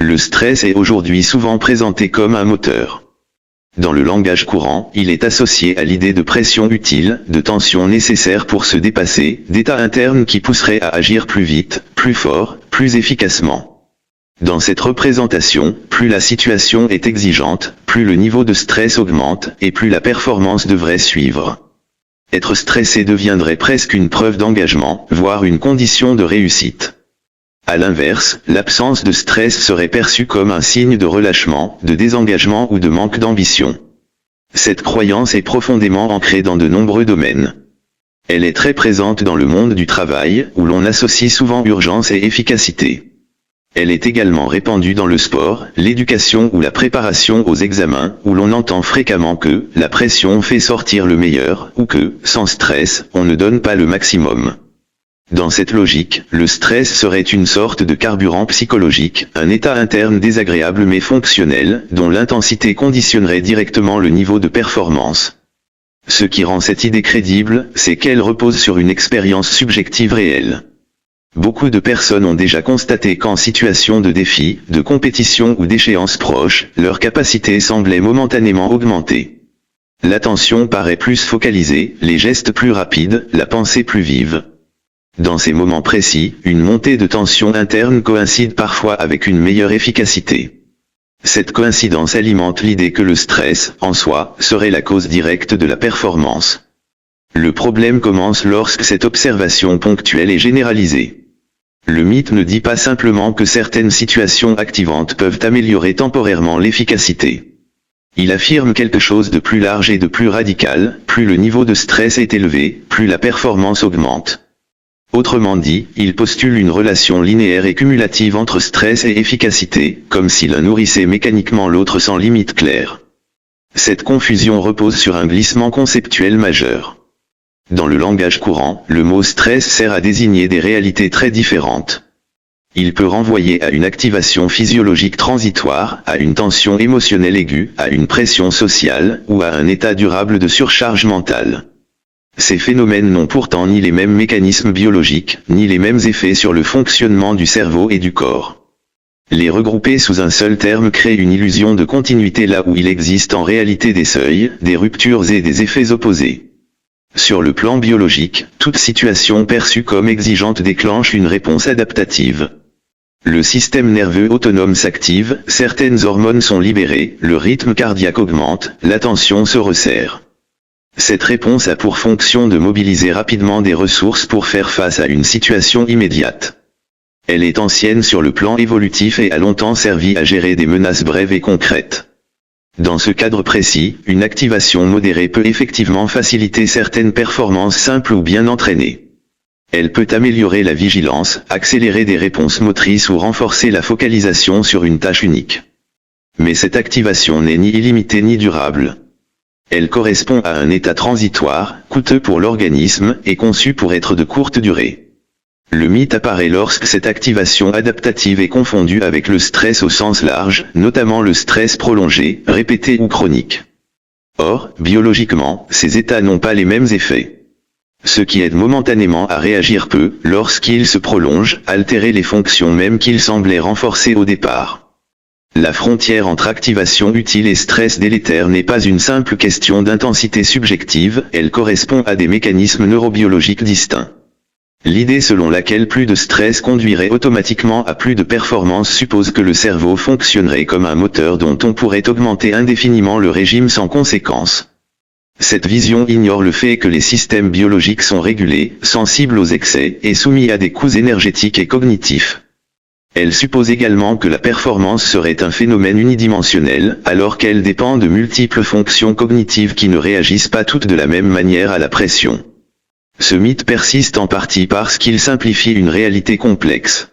Le stress est aujourd'hui souvent présenté comme un moteur. Dans le langage courant, il est associé à l'idée de pression utile, de tension nécessaire pour se dépasser, d'état interne qui pousserait à agir plus vite, plus fort, plus efficacement. Dans cette représentation, plus la situation est exigeante, plus le niveau de stress augmente, et plus la performance devrait suivre. Être stressé deviendrait presque une preuve d'engagement, voire une condition de réussite. À l'inverse, l'absence de stress serait perçue comme un signe de relâchement, de désengagement ou de manque d'ambition. Cette croyance est profondément ancrée dans de nombreux domaines. Elle est très présente dans le monde du travail, où l'on associe souvent urgence et efficacité. Elle est également répandue dans le sport, l'éducation ou la préparation aux examens, où l'on entend fréquemment que la pression fait sortir le meilleur, ou que, sans stress, on ne donne pas le maximum. Dans cette logique, le stress serait une sorte de carburant psychologique, un état interne désagréable mais fonctionnel, dont l'intensité conditionnerait directement le niveau de performance. Ce qui rend cette idée crédible, c'est qu'elle repose sur une expérience subjective réelle. Beaucoup de personnes ont déjà constaté qu'en situation de défi, de compétition ou d'échéance proche, leur capacité semblait momentanément augmenter. L'attention paraît plus focalisée, les gestes plus rapides, la pensée plus vive. Dans ces moments précis, une montée de tension interne coïncide parfois avec une meilleure efficacité. Cette coïncidence alimente l'idée que le stress, en soi, serait la cause directe de la performance. Le problème commence lorsque cette observation ponctuelle est généralisée. Le mythe ne dit pas simplement que certaines situations activantes peuvent améliorer temporairement l'efficacité. Il affirme quelque chose de plus large et de plus radical, plus le niveau de stress est élevé, plus la performance augmente. Autrement dit, il postule une relation linéaire et cumulative entre stress et efficacité, comme si l'un nourrissait mécaniquement l'autre sans limite claire. Cette confusion repose sur un glissement conceptuel majeur. Dans le langage courant, le mot stress sert à désigner des réalités très différentes. Il peut renvoyer à une activation physiologique transitoire, à une tension émotionnelle aiguë, à une pression sociale, ou à un état durable de surcharge mentale. Ces phénomènes n'ont pourtant ni les mêmes mécanismes biologiques, ni les mêmes effets sur le fonctionnement du cerveau et du corps. Les regrouper sous un seul terme crée une illusion de continuité là où il existe en réalité des seuils, des ruptures et des effets opposés. Sur le plan biologique, toute situation perçue comme exigeante déclenche une réponse adaptative. Le système nerveux autonome s'active, certaines hormones sont libérées, le rythme cardiaque augmente, la tension se resserre. Cette réponse a pour fonction de mobiliser rapidement des ressources pour faire face à une situation immédiate. Elle est ancienne sur le plan évolutif et a longtemps servi à gérer des menaces brèves et concrètes. Dans ce cadre précis, une activation modérée peut effectivement faciliter certaines performances simples ou bien entraînées. Elle peut améliorer la vigilance, accélérer des réponses motrices ou renforcer la focalisation sur une tâche unique. Mais cette activation n'est ni illimitée ni durable. Elle correspond à un état transitoire, coûteux pour l'organisme, et conçu pour être de courte durée. Le mythe apparaît lorsque cette activation adaptative est confondue avec le stress au sens large, notamment le stress prolongé, répété ou chronique. Or, biologiquement, ces états n'ont pas les mêmes effets. Ce qui aide momentanément à réagir peut, lorsqu'ils se prolongent, altérer les fonctions mêmes qu'ils semblaient renforcer au départ. La frontière entre activation utile et stress délétère n'est pas une simple question d'intensité subjective, elle correspond à des mécanismes neurobiologiques distincts. L'idée selon laquelle plus de stress conduirait automatiquement à plus de performance suppose que le cerveau fonctionnerait comme un moteur dont on pourrait augmenter indéfiniment le régime sans conséquence. Cette vision ignore le fait que les systèmes biologiques sont régulés, sensibles aux excès, et soumis à des coûts énergétiques et cognitifs. Elle suppose également que la performance serait un phénomène unidimensionnel, alors qu'elle dépend de multiples fonctions cognitives qui ne réagissent pas toutes de la même manière à la pression. Ce mythe persiste en partie parce qu'il simplifie une réalité complexe.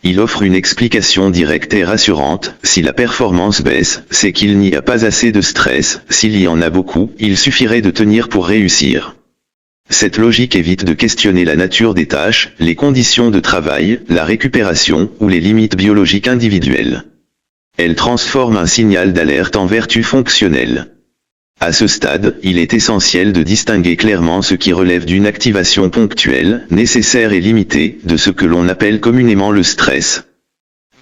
Il offre une explication directe et rassurante: si la performance baisse, c'est qu'il n'y a pas assez de stress, s'il y en a beaucoup, il suffirait de tenir pour réussir. Cette logique évite de questionner la nature des tâches, les conditions de travail, la récupération, ou les limites biologiques individuelles. Elle transforme un signal d'alerte en vertu fonctionnelle. À ce stade, il est essentiel de distinguer clairement ce qui relève d'une activation ponctuelle, nécessaire et limitée, de ce que l'on appelle communément le stress.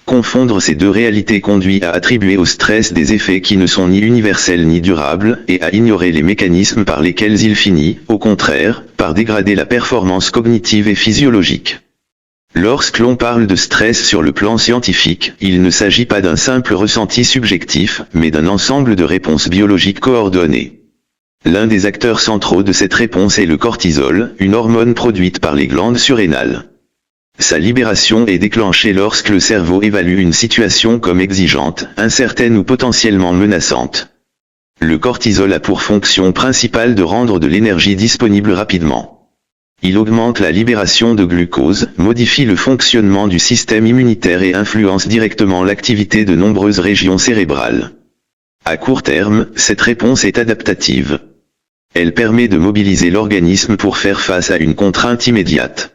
Confondre ces deux réalités conduit à attribuer au stress des effets qui ne sont ni universels ni durables, et à ignorer les mécanismes par lesquels il finit, au contraire, par dégrader la performance cognitive et physiologique. Lorsque l'on parle de stress sur le plan scientifique, il ne s'agit pas d'un simple ressenti subjectif, mais d'un ensemble de réponses biologiques coordonnées. L'un des acteurs centraux de cette réponse est le cortisol, une hormone produite par les glandes surrénales. Sa libération est déclenchée lorsque le cerveau évalue une situation comme exigeante, incertaine ou potentiellement menaçante. Le cortisol a pour fonction principale de rendre de l'énergie disponible rapidement. Il augmente la libération de glucose, modifie le fonctionnement du système immunitaire et influence directement l'activité de nombreuses régions cérébrales. À court terme, cette réponse est adaptative. Elle permet de mobiliser l'organisme pour faire face à une contrainte immédiate.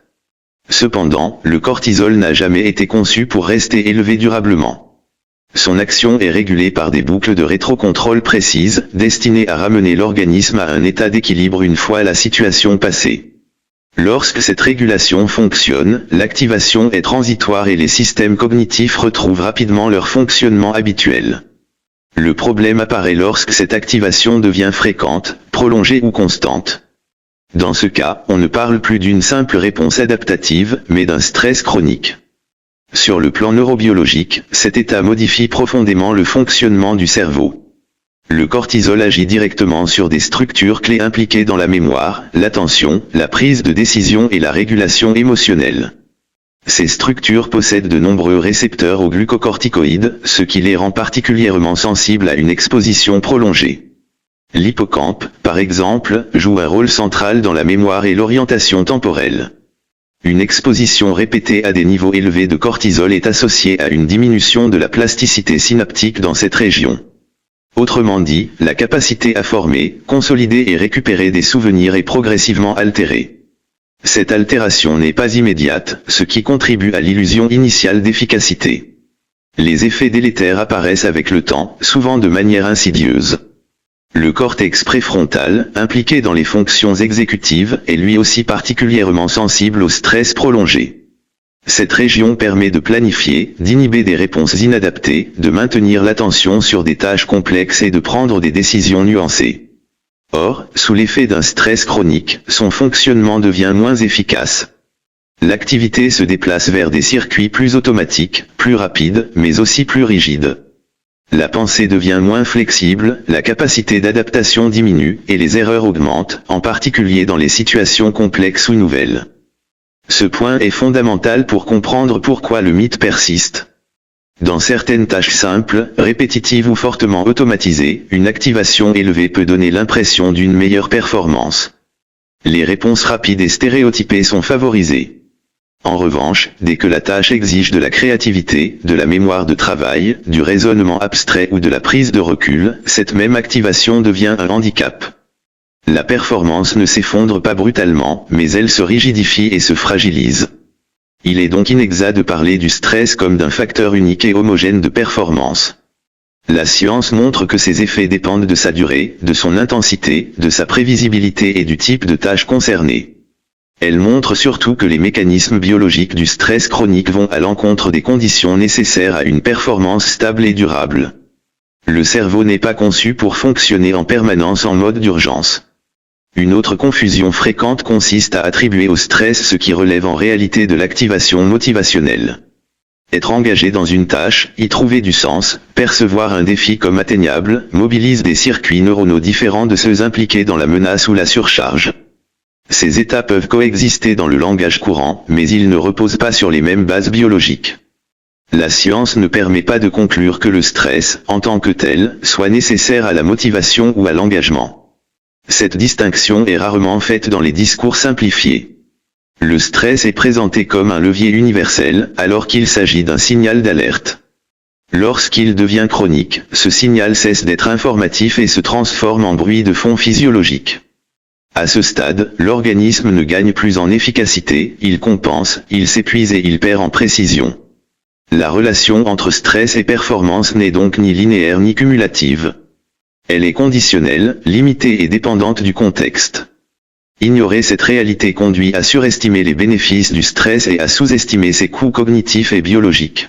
Cependant, le cortisol n'a jamais été conçu pour rester élevé durablement. Son action est régulée par des boucles de rétrocontrôle précises, destinées à ramener l'organisme à un état d'équilibre une fois la situation passée. Lorsque cette régulation fonctionne, l'activation est transitoire et les systèmes cognitifs retrouvent rapidement leur fonctionnement habituel. Le problème apparaît lorsque cette activation devient fréquente, prolongée ou constante. Dans ce cas, on ne parle plus d'une simple réponse adaptative, mais d'un stress chronique. Sur le plan neurobiologique, cet état modifie profondément le fonctionnement du cerveau. Le cortisol agit directement sur des structures clés impliquées dans la mémoire, l'attention, la prise de décision et la régulation émotionnelle. Ces structures possèdent de nombreux récepteurs aux glucocorticoïdes, ce qui les rend particulièrement sensibles à une exposition prolongée. L'hippocampe, par exemple, joue un rôle central dans la mémoire et l'orientation temporelle. Une exposition répétée à des niveaux élevés de cortisol est associée à une diminution de la plasticité synaptique dans cette région. Autrement dit, la capacité à former, consolider et récupérer des souvenirs est progressivement altérée. Cette altération n'est pas immédiate, ce qui contribue à l'illusion initiale d'efficacité. Les effets délétères apparaissent avec le temps, souvent de manière insidieuse. Le cortex préfrontal, impliqué dans les fonctions exécutives, est lui aussi particulièrement sensible au stress prolongé. Cette région permet de planifier, d'inhiber des réponses inadaptées, de maintenir l'attention sur des tâches complexes et de prendre des décisions nuancées. Or, sous l'effet d'un stress chronique, son fonctionnement devient moins efficace. L'activité se déplace vers des circuits plus automatiques, plus rapides, mais aussi plus rigides. La pensée devient moins flexible, la capacité d'adaptation diminue, et les erreurs augmentent, en particulier dans les situations complexes ou nouvelles. Ce point est fondamental pour comprendre pourquoi le mythe persiste. Dans certaines tâches simples, répétitives ou fortement automatisées, une activation élevée peut donner l'impression d'une meilleure performance. Les réponses rapides et stéréotypées sont favorisées. En revanche, dès que la tâche exige de la créativité, de la mémoire de travail, du raisonnement abstrait ou de la prise de recul, cette même activation devient un handicap. La performance ne s'effondre pas brutalement, mais elle se rigidifie et se fragilise. Il est donc inexact de parler du stress comme d'un facteur unique et homogène de performance. La science montre que ces effets dépendent de sa durée, de son intensité, de sa prévisibilité et du type de tâche concernée. Elle montre surtout que les mécanismes biologiques du stress chronique vont à l'encontre des conditions nécessaires à une performance stable et durable. Le cerveau n'est pas conçu pour fonctionner en permanence en mode d'urgence. Une autre confusion fréquente consiste à attribuer au stress ce qui relève en réalité de l'activation motivationnelle. Être engagé dans une tâche, y trouver du sens, percevoir un défi comme atteignable, mobilise des circuits neuronaux différents de ceux impliqués dans la menace ou la surcharge. Ces états peuvent coexister dans le langage courant, mais ils ne reposent pas sur les mêmes bases biologiques. La science ne permet pas de conclure que le stress, en tant que tel, soit nécessaire à la motivation ou à l'engagement. Cette distinction est rarement faite dans les discours simplifiés. Le stress est présenté comme un levier universel, alors qu'il s'agit d'un signal d'alerte. Lorsqu'il devient chronique, ce signal cesse d'être informatif et se transforme en bruit de fond physiologique. À ce stade, l'organisme ne gagne plus en efficacité, il compense, il s'épuise et il perd en précision. La relation entre stress et performance n'est donc ni linéaire ni cumulative. Elle est conditionnelle, limitée et dépendante du contexte. Ignorer cette réalité conduit à surestimer les bénéfices du stress et à sous-estimer ses coûts cognitifs et biologiques.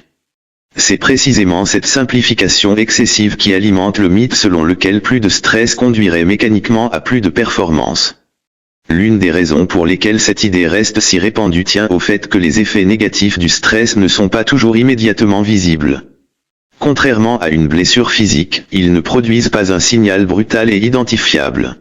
C'est précisément cette simplification excessive qui alimente le mythe selon lequel plus de stress conduirait mécaniquement à plus de performance. L'une des raisons pour lesquelles cette idée reste si répandue tient au fait que les effets négatifs du stress ne sont pas toujours immédiatement visibles. Contrairement à une blessure physique, ils ne produisent pas un signal brutal et identifiable.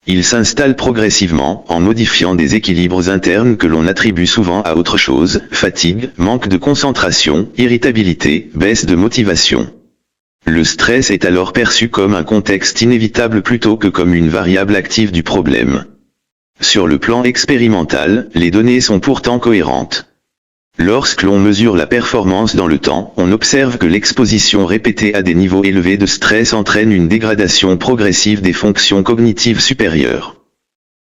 Ils s'installent progressivement, en modifiant des équilibres internes que l'on attribue souvent à autre chose, fatigue, manque de concentration, irritabilité, baisse de motivation. Le stress est alors perçu comme un contexte inévitable plutôt que comme une variable active du problème. Sur le plan expérimental, les données sont pourtant cohérentes. Lorsque l'on mesure la performance dans le temps, on observe que l'exposition répétée à des niveaux élevés de stress entraîne une dégradation progressive des fonctions cognitives supérieures.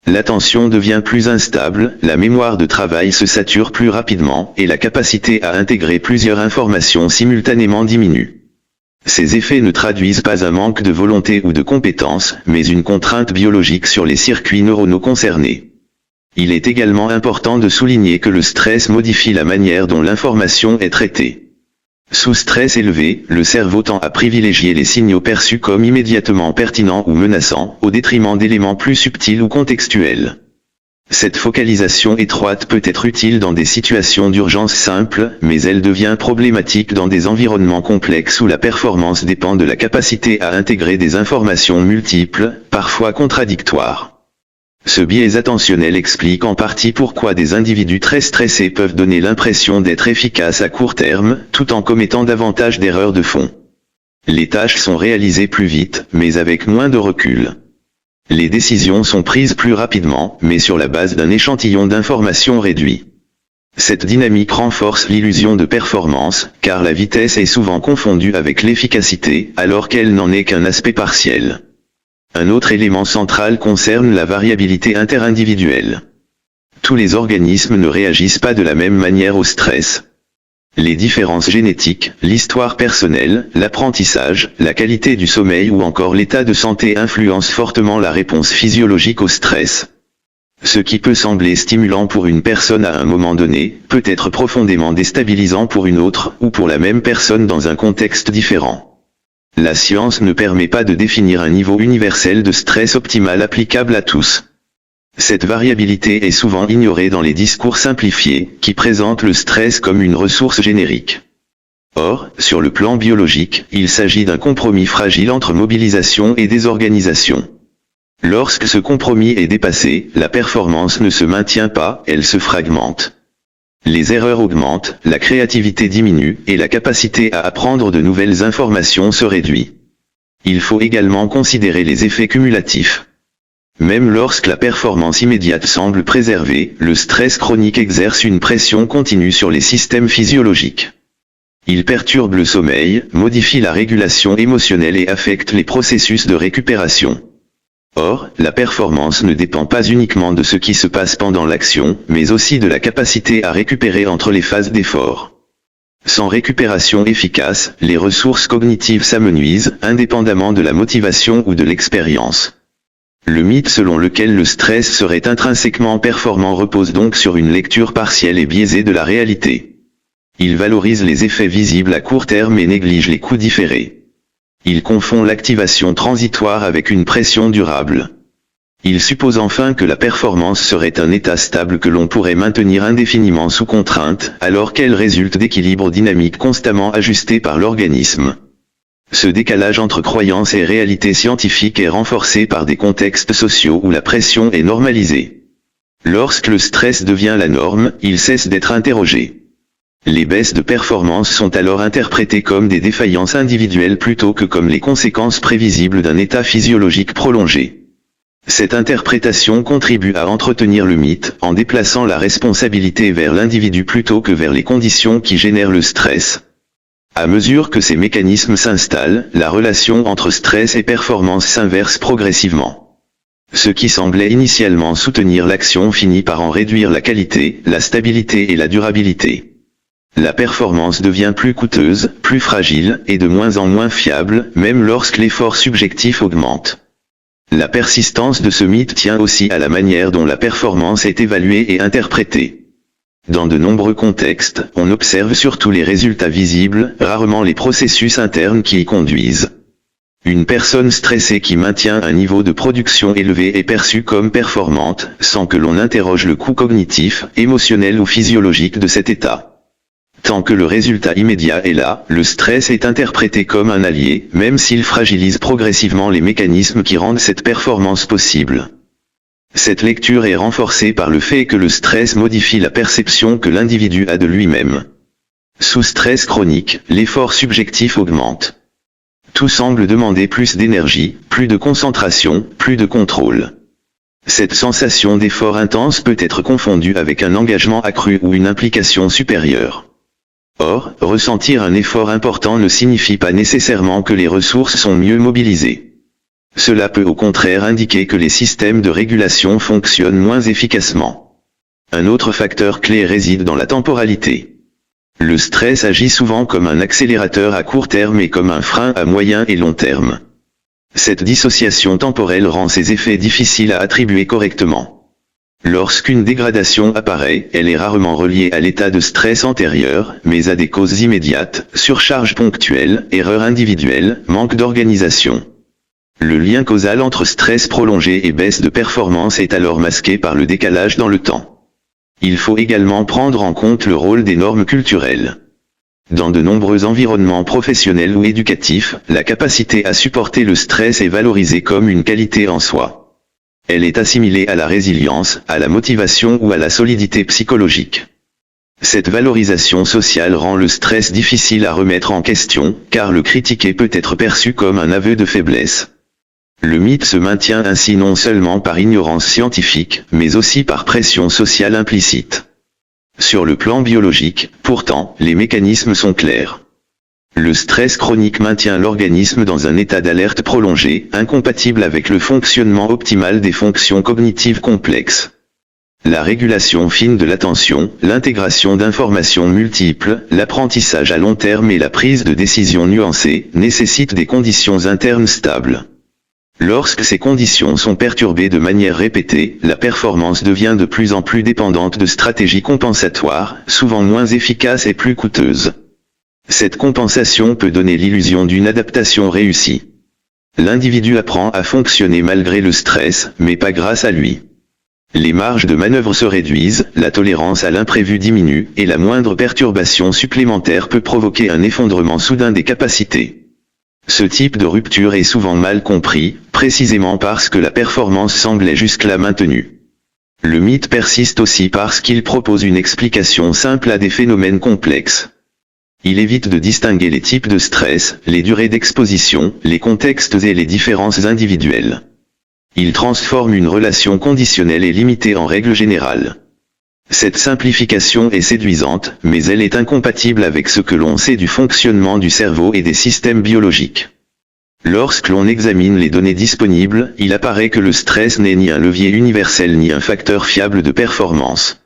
L'attention devient plus instable, la mémoire de travail se sature plus rapidement, et la capacité à intégrer plusieurs informations simultanément diminue. Ces effets ne traduisent pas un manque de volonté ou de compétence, mais une contrainte biologique sur les circuits neuronaux concernés. Il est également important de souligner que le stress modifie la manière dont l'information est traitée. Sous stress élevé, le cerveau tend à privilégier les signaux perçus comme immédiatement pertinents ou menaçants, au détriment d'éléments plus subtils ou contextuels. Cette focalisation étroite peut être utile dans des situations d'urgence simples, mais elle devient problématique dans des environnements complexes où la performance dépend de la capacité à intégrer des informations multiples, parfois contradictoires. Ce biais attentionnel explique en partie pourquoi des individus très stressés peuvent donner l'impression d'être efficaces à court terme, tout en commettant davantage d'erreurs de fond. Les tâches sont réalisées plus vite, mais avec moins de recul. Les décisions sont prises plus rapidement, mais sur la base d'un échantillon d'informations réduit. Cette dynamique renforce l'illusion de performance, car la vitesse est souvent confondue avec l'efficacité, alors qu'elle n'en est qu'un aspect partiel. Un autre élément central concerne la variabilité interindividuelle. Tous les organismes ne réagissent pas de la même manière au stress. Les différences génétiques, l'histoire personnelle, l'apprentissage, la qualité du sommeil ou encore l'état de santé influencent fortement la réponse physiologique au stress. Ce qui peut sembler stimulant pour une personne à un moment donné, peut être profondément déstabilisant pour une autre, ou pour la même personne dans un contexte différent. La science ne permet pas de définir un niveau universel de stress optimal applicable à tous. Cette variabilité est souvent ignorée dans les discours simplifiés, qui présentent le stress comme une ressource générique. Or, sur le plan biologique, il s'agit d'un compromis fragile entre mobilisation et désorganisation. Lorsque ce compromis est dépassé, la performance ne se maintient pas, elle se fragmente. Les erreurs augmentent, la créativité diminue, et la capacité à apprendre de nouvelles informations se réduit. Il faut également considérer les effets cumulatifs. Même lorsque la performance immédiate semble préservée, le stress chronique exerce une pression continue sur les systèmes physiologiques. Il perturbe le sommeil, modifie la régulation émotionnelle et affecte les processus de récupération. Or, la performance ne dépend pas uniquement de ce qui se passe pendant l'action, mais aussi de la capacité à récupérer entre les phases d'effort. Sans récupération efficace, les ressources cognitives s'amenuisent, indépendamment de la motivation ou de l'expérience. Le mythe selon lequel le stress serait intrinsèquement performant repose donc sur une lecture partielle et biaisée de la réalité. Il valorise les effets visibles à court terme et néglige les coûts différés. Il confond l'activation transitoire avec une pression durable. Il suppose enfin que la performance serait un état stable que l'on pourrait maintenir indéfiniment sous contrainte, alors qu'elle résulte d'équilibres dynamiques constamment ajustés par l'organisme. Ce décalage entre croyance et réalité scientifique est renforcé par des contextes sociaux où la pression est normalisée. Lorsque le stress devient la norme, il cesse d'être interrogé. Les baisses de performance sont alors interprétées comme des défaillances individuelles plutôt que comme les conséquences prévisibles d'un état physiologique prolongé. Cette interprétation contribue à entretenir le mythe, en déplaçant la responsabilité vers l'individu plutôt que vers les conditions qui génèrent le stress. À mesure que ces mécanismes s'installent, la relation entre stress et performance s'inverse progressivement. Ce qui semblait initialement soutenir l'action finit par en réduire la qualité, la stabilité et la durabilité. La performance devient plus coûteuse, plus fragile, et de moins en moins fiable, même lorsque l'effort subjectif augmente. La persistance de ce mythe tient aussi à la manière dont la performance est évaluée et interprétée. Dans de nombreux contextes, on observe surtout les résultats visibles, rarement les processus internes qui y conduisent. Une personne stressée qui maintient un niveau de production élevé est perçue comme performante, sans que l'on interroge le coût cognitif, émotionnel ou physiologique de cet état. Tant que le résultat immédiat est là, le stress est interprété comme un allié, même s'il fragilise progressivement les mécanismes qui rendent cette performance possible. Cette lecture est renforcée par le fait que le stress modifie la perception que l'individu a de lui-même. Sous stress chronique, l'effort subjectif augmente. Tout semble demander plus d'énergie, plus de concentration, plus de contrôle. Cette sensation d'effort intense peut être confondue avec un engagement accru ou une implication supérieure. Or, ressentir un effort important ne signifie pas nécessairement que les ressources sont mieux mobilisées. Cela peut au contraire indiquer que les systèmes de régulation fonctionnent moins efficacement. Un autre facteur clé réside dans la temporalité. Le stress agit souvent comme un accélérateur à court terme et comme un frein à moyen et long terme. Cette dissociation temporelle rend ces effets difficiles à attribuer correctement. Lorsqu'une dégradation apparaît, elle est rarement reliée à l'état de stress antérieur, mais à des causes immédiates, surcharge ponctuelle, erreur individuelle, manque d'organisation. Le lien causal entre stress prolongé et baisse de performance est alors masqué par le décalage dans le temps. Il faut également prendre en compte le rôle des normes culturelles. Dans de nombreux environnements professionnels ou éducatifs, la capacité à supporter le stress est valorisée comme une qualité en soi. Elle est assimilée à la résilience, à la motivation ou à la solidité psychologique. Cette valorisation sociale rend le stress difficile à remettre en question, car le critiquer peut être perçu comme un aveu de faiblesse. Le mythe se maintient ainsi non seulement par ignorance scientifique, mais aussi par pression sociale implicite. Sur le plan biologique, pourtant, les mécanismes sont clairs. Le stress chronique maintient l'organisme dans un état d'alerte prolongé, incompatible avec le fonctionnement optimal des fonctions cognitives complexes. La régulation fine de l'attention, l'intégration d'informations multiples, l'apprentissage à long terme et la prise de décisions nuancées, nécessitent des conditions internes stables. Lorsque ces conditions sont perturbées de manière répétée, la performance devient de plus en plus dépendante de stratégies compensatoires, souvent moins efficaces et plus coûteuses. Cette compensation peut donner l'illusion d'une adaptation réussie. L'individu apprend à fonctionner malgré le stress, mais pas grâce à lui. Les marges de manœuvre se réduisent, la tolérance à l'imprévu diminue, et la moindre perturbation supplémentaire peut provoquer un effondrement soudain des capacités. Ce type de rupture est souvent mal compris, précisément parce que la performance semblait jusque-là maintenue. Le mythe persiste aussi parce qu'il propose une explication simple à des phénomènes complexes. Il évite de distinguer les types de stress, les durées d'exposition, les contextes et les différences individuelles. Il transforme une relation conditionnelle et limitée en règle générale. Cette simplification est séduisante, mais elle est incompatible avec ce que l'on sait du fonctionnement du cerveau et des systèmes biologiques. Lorsque l'on examine les données disponibles, il apparaît que le stress n'est ni un levier universel ni un facteur fiable de performance.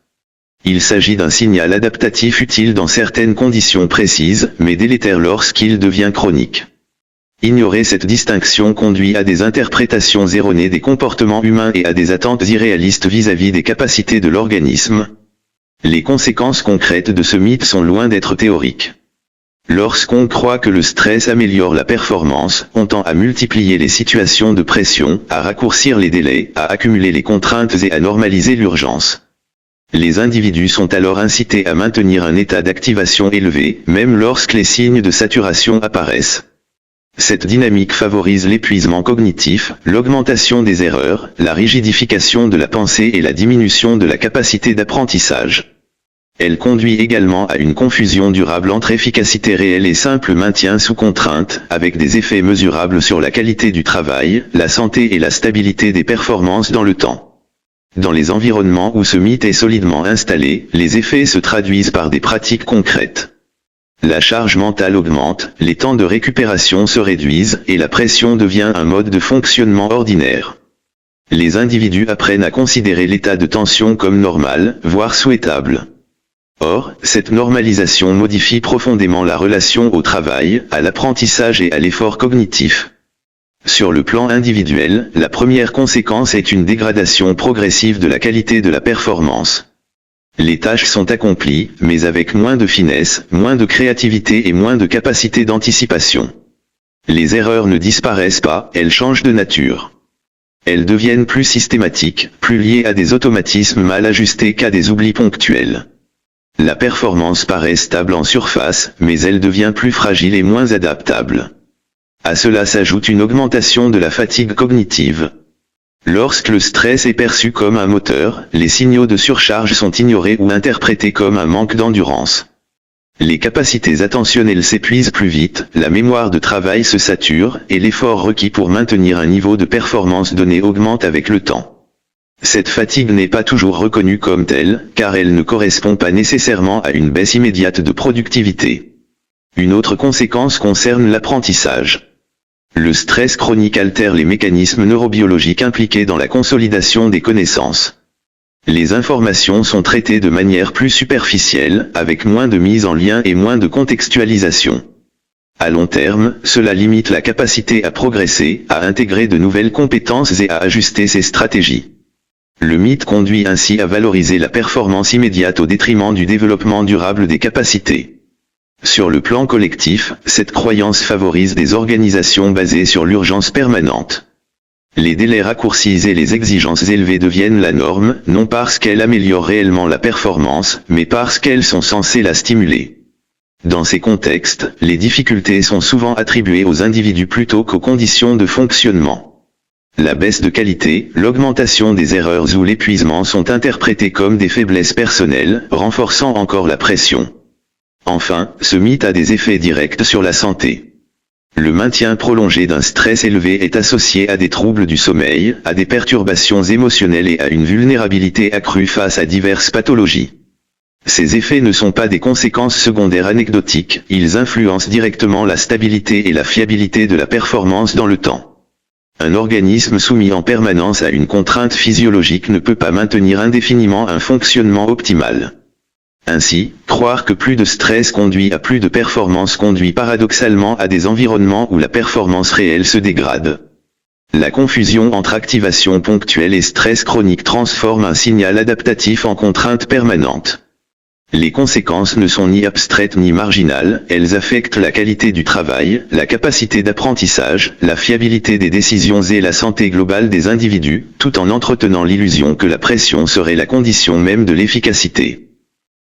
Il s'agit d'un signal adaptatif utile dans certaines conditions précises, mais délétère lorsqu'il devient chronique. Ignorer cette distinction conduit à des interprétations erronées des comportements humains et à des attentes irréalistes vis-à-vis des capacités de l'organisme. Les conséquences concrètes de ce mythe sont loin d'être théoriques. Lorsqu'on croit que le stress améliore la performance, on tend à multiplier les situations de pression, à raccourcir les délais, à accumuler les contraintes et à normaliser l'urgence. Les individus sont alors incités à maintenir un état d'activation élevé, même lorsque les signes de saturation apparaissent. Cette dynamique favorise l'épuisement cognitif, l'augmentation des erreurs, la rigidification de la pensée et la diminution de la capacité d'apprentissage. Elle conduit également à une confusion durable entre efficacité réelle et simple maintien sous contrainte, avec des effets mesurables sur la qualité du travail, la santé et la stabilité des performances dans le temps. Dans les environnements où ce mythe est solidement installé, les effets se traduisent par des pratiques concrètes. La charge mentale augmente, les temps de récupération se réduisent, et la pression devient un mode de fonctionnement ordinaire. Les individus apprennent à considérer l'état de tension comme normal, voire souhaitable. Or, cette normalisation modifie profondément la relation au travail, à l'apprentissage et à l'effort cognitif. Sur le plan individuel, la première conséquence est une dégradation progressive de la qualité de la performance. Les tâches sont accomplies, mais avec moins de finesse, moins de créativité et moins de capacité d'anticipation. Les erreurs ne disparaissent pas, elles changent de nature. Elles deviennent plus systématiques, plus liées à des automatismes mal ajustés qu'à des oublis ponctuels. La performance paraît stable en surface, mais elle devient plus fragile et moins adaptable. À cela s'ajoute une augmentation de la fatigue cognitive. Lorsque le stress est perçu comme un moteur, les signaux de surcharge sont ignorés ou interprétés comme un manque d'endurance. Les capacités attentionnelles s'épuisent plus vite, la mémoire de travail se sature, et l'effort requis pour maintenir un niveau de performance donné augmente avec le temps. Cette fatigue n'est pas toujours reconnue comme telle, car elle ne correspond pas nécessairement à une baisse immédiate de productivité. Une autre conséquence concerne l'apprentissage. Le stress chronique altère les mécanismes neurobiologiques impliqués dans la consolidation des connaissances. Les informations sont traitées de manière plus superficielle, avec moins de mise en lien et moins de contextualisation. À long terme, cela limite la capacité à progresser, à intégrer de nouvelles compétences et à ajuster ses stratégies. Le mythe conduit ainsi à valoriser la performance immédiate au détriment du développement durable des capacités. Sur le plan collectif, cette croyance favorise des organisations basées sur l'urgence permanente. Les délais raccourcis et les exigences élevées deviennent la norme, non parce qu'elles améliorent réellement la performance, mais parce qu'elles sont censées la stimuler. Dans ces contextes, les difficultés sont souvent attribuées aux individus plutôt qu'aux conditions de fonctionnement. La baisse de qualité, l'augmentation des erreurs ou l'épuisement sont interprétés comme des faiblesses personnelles, renforçant encore la pression. Enfin, ce mythe a des effets directs sur la santé. Le maintien prolongé d'un stress élevé est associé à des troubles du sommeil, à des perturbations émotionnelles et à une vulnérabilité accrue face à diverses pathologies. Ces effets ne sont pas des conséquences secondaires anecdotiques, ils influencent directement la stabilité et la fiabilité de la performance dans le temps. Un organisme soumis en permanence à une contrainte physiologique ne peut pas maintenir indéfiniment un fonctionnement optimal. Ainsi, croire que plus de stress conduit à plus de performance conduit paradoxalement à des environnements où la performance réelle se dégrade. La confusion entre activation ponctuelle et stress chronique transforme un signal adaptatif en contrainte permanente. Les conséquences ne sont ni abstraites ni marginales, elles affectent la qualité du travail, la capacité d'apprentissage, la fiabilité des décisions et la santé globale des individus, tout en entretenant l'illusion que la pression serait la condition même de l'efficacité.